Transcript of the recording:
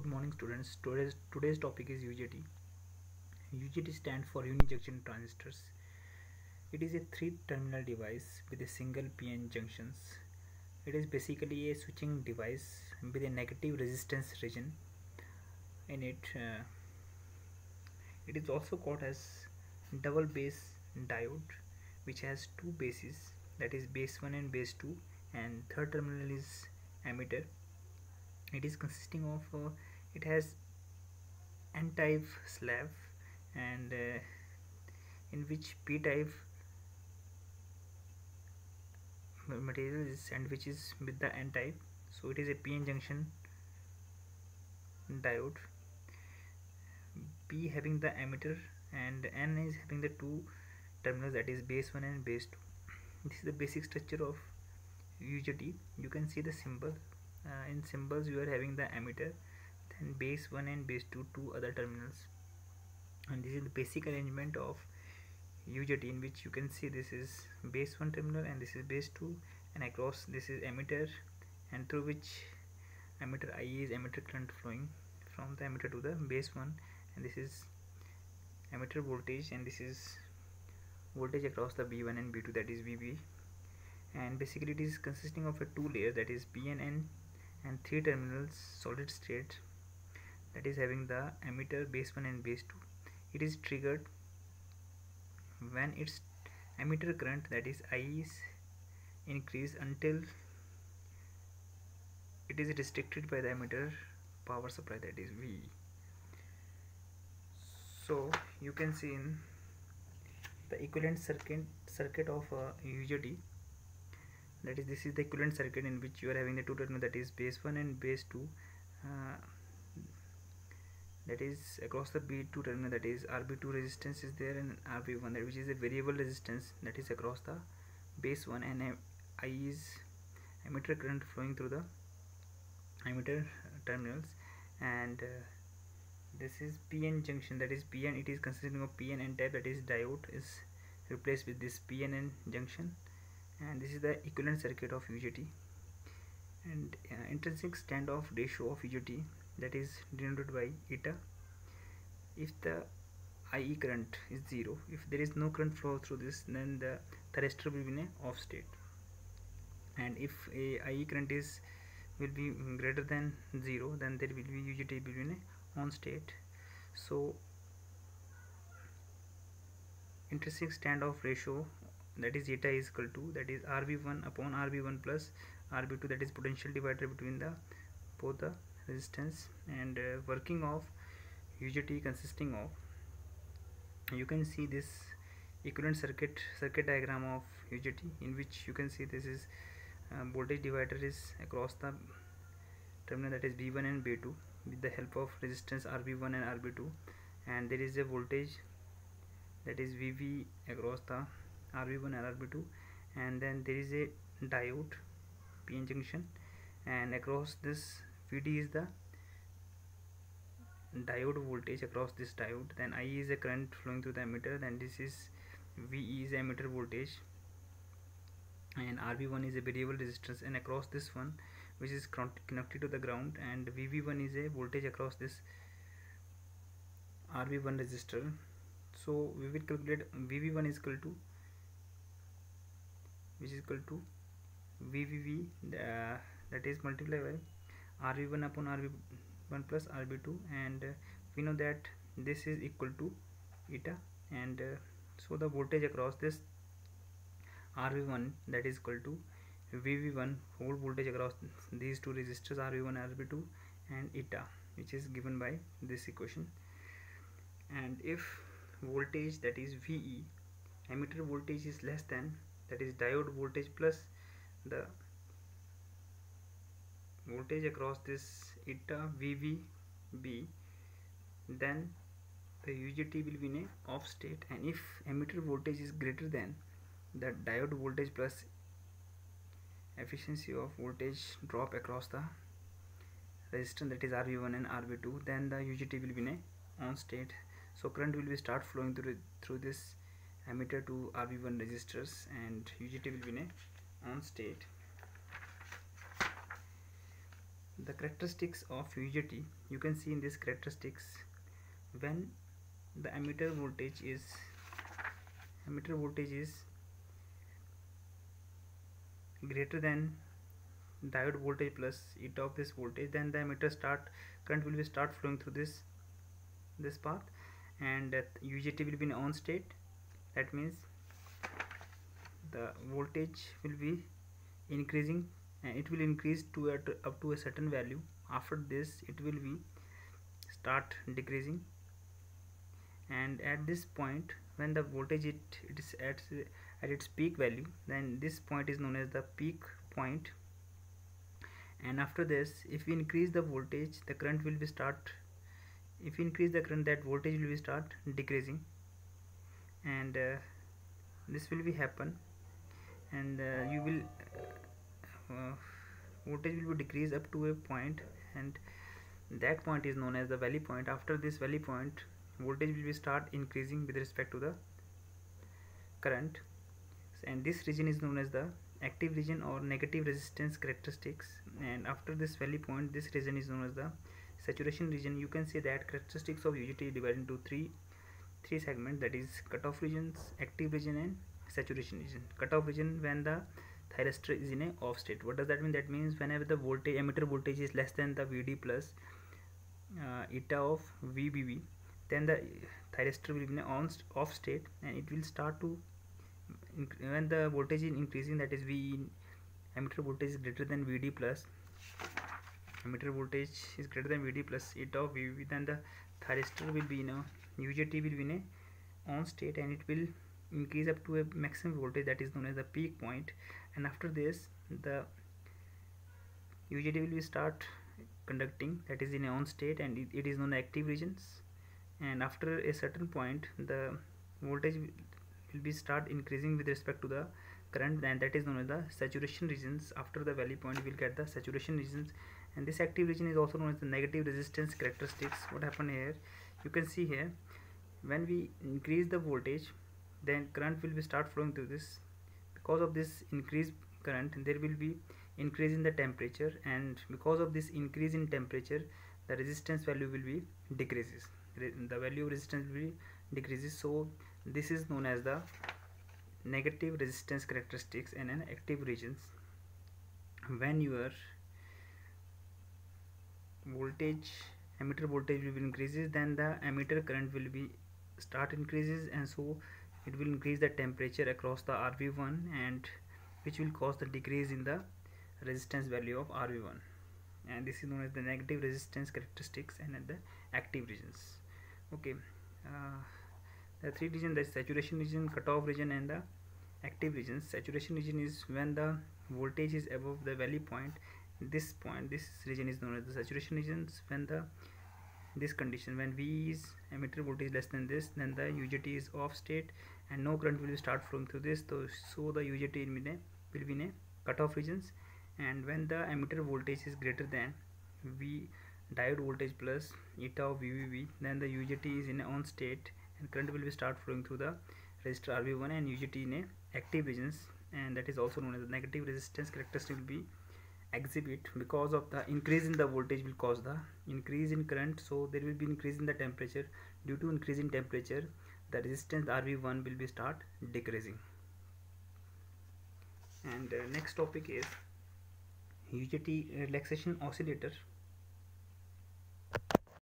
morning students. Today's topic is UJT. UJT stands for Uni-Junction Transistors. It is a three-terminal device with a single PN junctions. It is basically a switching device with a negative resistance region in it. It is also called as double base diode, which has two bases, that is base 1 and base 2, and third terminal is emitter. It is consisting of it has n-type slab and in which p-type material is, and which is with the n-type, so it is a p-n junction diode. P having the emitter and N is having the two terminals, that is base 1 and base 2. This is the basic structure of UJT. You can see the symbol. In symbols you are having the emitter, then base 1 and base 2, two other terminals, and this is the basic arrangement of UJT, in which you can see this is base 1 terminal and this is base 2, and across this is emitter, and through which emitter IE is emitter current flowing from the emitter to the base 1, and this is emitter voltage, and this is voltage across the B1 and B2, that is VB. And basically it is consisting of a two layers, that is P and N, and three terminals solid state, that is having the emitter base 1 and base 2. It is triggered when its emitter current, that is I, is increased until it is restricted by the emitter power supply, that is V. So you can see in the equivalent circuit of UJT, that is this is the equivalent circuit in which you are having the two terminals, that is base 1 and base 2, that is across the B2 terminal, that is RB2 resistance is there, and RB1, that which is a variable resistance, that is across the base 1, and I is emitter current flowing through the emitter terminals, and this is PN junction, that is PN, it is consisting of PN n-type, that is diode is replaced with this PNN junction, and this is the equivalent circuit of UJT. And intrinsic standoff ratio of UJT, that is denoted by eta. If the IE current is 0, if there is no current flow through this, then the thyristor will be in a off state, and if a IE current will be greater than 0, then there will be UJT will be in a on state. So intrinsic standoff ratio, that is eta, is equal to, that is RB1 upon RB1 plus RB2, that is potential divider between the both the resistance. And working of UJT consisting of, you can see this equivalent circuit diagram of UJT, in which you can see this is voltage divider is across the terminal, that is B1 and B2, with the help of resistance RB1 and RB2, and there is a voltage, that is VV, across the RB1 and RB2, and then there is a diode PN junction, and across this VD is the diode voltage across this diode, then I is a current flowing through the emitter, then this is VE is emitter voltage, and RB1 is a variable resistance, and across this one, which is connected to the ground, and VV1 is a voltage across this RB1 resistor. So we will calculate VV1 is equal to, which is equal to VVV, that is multiplied by RB1 upon RB1 plus RB2, and we know that this is equal to eta, and so the voltage across this RB1, that is equal to VV1 whole voltage across these two resistors RB1 and RB2, and eta, which is given by this equation. And if voltage, that is VE, emitter voltage is less than, that is diode voltage plus the voltage across this eta VVB, then the UJT will be in a off state. And if emitter voltage is greater than the diode voltage plus efficiency of voltage drop across the resistance, that is RB1 and RB2, then the UJT will be in a on state. So current will be start flowing through this emitter to RB1 resistors, and UJT will be in a on state. the characteristics of UJT, you can see in this characteristics, when the emitter voltage is greater than diode voltage plus eta of this voltage, then the emitter current will be start flowing through this path, and UJT will be in on state. That means the voltage will be increasing, and it will increase to up to a certain value. After this it will be start decreasing, and at this point when the voltage it is at its peak value, then this point is known as the peak point. And after this, if we increase the voltage, the current will be start, if we increase the current, that voltage will be start decreasing, and this will be happen, and you will voltage will be decrease up to a point, and that point is known as the valley point. After this valley point, voltage will be start increasing with respect to the current, and this region is known as the active region or negative resistance characteristics. And after this valley point, this region is known as the saturation region. You can say that characteristics of UJT divided into three segments, that is cutoff regions, active region, and saturation region. Cutoff region, when the thyristor is in a off state. What does that mean? That means whenever the voltage, emitter voltage, is less than the VD plus eta of VBB, then the thyristor will be in a off state, and it will start to, when the voltage is increasing, that is V, emitter voltage is greater than VD plus, emitter voltage is greater than VD plus eta of VBB, then the thyristor will be in a, UJT will be in a on state, and it will increase up to a maximum voltage, that is known as the peak point. And after this, the UJT will be start conducting, that is in a on state, and it is known as active regions. And after a certain point, the voltage will be start increasing with respect to the current, and that is known as the saturation regions. After the valley point, we will get the saturation regions, and this active region is also known as the negative resistance characteristics. What happened here, you can see here, when we increase the voltage, then current will be start flowing through this. Because of this increased current, there will be increase in the temperature, and because of this increase in temperature, the resistance value will be decreases, the value of resistance will be decreases. So this is known as the negative resistance characteristics in an active regions. When your voltage, emitter voltage will be increases, then the emitter current will be start increases, and so it will increase the temperature across the RV1, and which will cause the decrease in the resistance value of RV1, and this is known as the negative resistance characteristics and at the active regions. Okay, the three regions, the saturation region, cutoff region, and the active regions. Saturation region is when the voltage is above the valley point. This region is known as the saturation regions. When the this condition, when V is emitter voltage less than this, then the UJT is off state, and no current will start flowing through this. So the UJT will be in a cutoff regions. And when the emitter voltage is greater than V diode voltage plus eta of VBB, then the UJT is in a on state, and current will be start flowing through the resistor RV1 and UJT in a active regions, and that is also known as the negative resistance characteristic will be exhibit. Because of the increase in the voltage will cause the increase in current, so there will be increase in the temperature. Due to increase in temperature, the resistance RV1 will be start decreasing. And next topic is UJT relaxation oscillator.